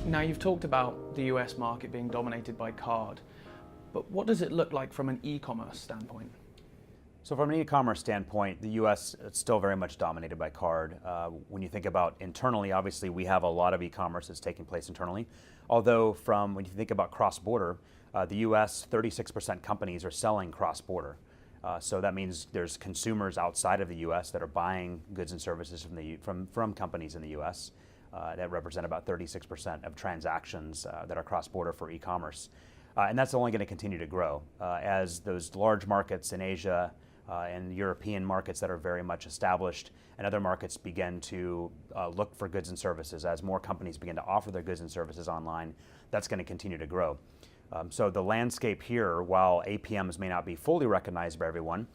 Now, you've talked about the US market being dominated by card, but what does it look like from an e-commerce standpoint? So from an e-commerce standpoint, the U.S. is still very much dominated by card. When you think about internally, obviously we have a lot of e-commerce that's taking place internally. Although when you think about cross-border, the U.S. 36% companies are selling cross-border. So that means there's consumers outside of the U.S. that are buying goods and services from companies in the U.S. That represent about 36% of transactions that are cross-border for e-commerce. And that's only going to continue to grow as those large markets in Asia and European markets that are very much established and other markets begin to look for goods and services. As more companies begin to offer their goods and services online, that's going to continue to grow. So the landscape here, while APMs may not be fully recognized by everyone,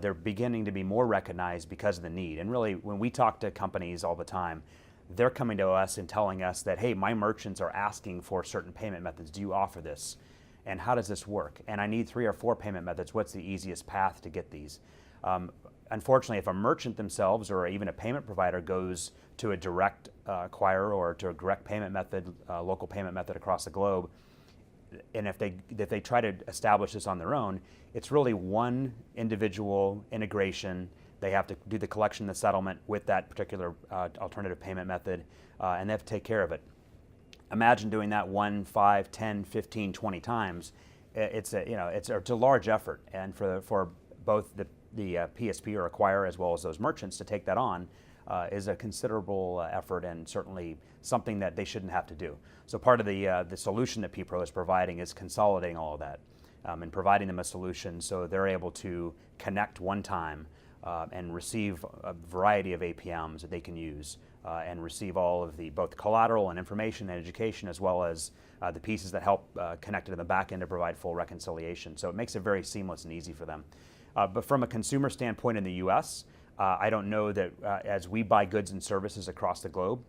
they're beginning to be more recognized because of the need. And really, when we talk to companies all the time, they're coming to us and telling us that, hey, my merchants are asking for certain payment methods. Do you offer this? And how does this work? And I need 3 or 4 payment methods. What's the easiest path to get these? Unfortunately, if a merchant themselves or even a payment provider goes to a direct acquirer or to a direct payment method, local payment method across the globe, and if they try to establish this on their own, it's really one individual integration. They have to do the collection, the settlement with that particular alternative payment method, and they have to take care of it. Imagine doing that 1, 5, 10, 15, 20 times. It's a large effort, and for both the PSP or acquirer as well as those merchants to take that on is a considerable effort and certainly something that they shouldn't have to do. So part of the solution that PPRO is providing is consolidating all of that and providing them a solution so they're able to connect one time and receive a variety of APMs that they can use and receive all of the both collateral and information and education as well as the pieces that help connect it in the back end to provide full reconciliation. So it makes it very seamless and easy for them. But from a consumer standpoint in the US, I don't know that as we buy goods and services across the globe,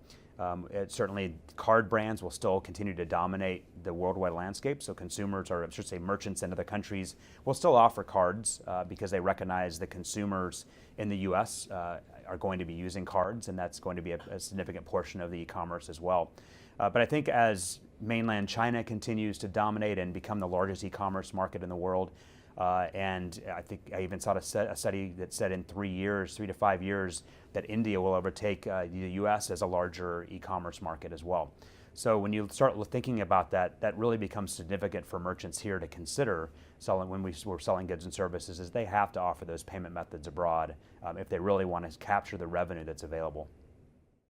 certainly card brands will still continue to dominate the worldwide landscape. So consumers, or I should say merchants in other countries, will still offer cards because they recognize the consumers in the US are going to be using cards, and that's going to be a significant portion of the e-commerce as well. But I think as mainland China continues to dominate and become the largest e-commerce market in the world, and I think I even saw a study that said in 3 to 5 years, that India will overtake the US as a larger e-commerce market as well. So when you start thinking about that, that really becomes significant for merchants here to consider selling when we're selling goods and services, is they have to offer those payment methods abroad if they really want to capture the revenue that's available.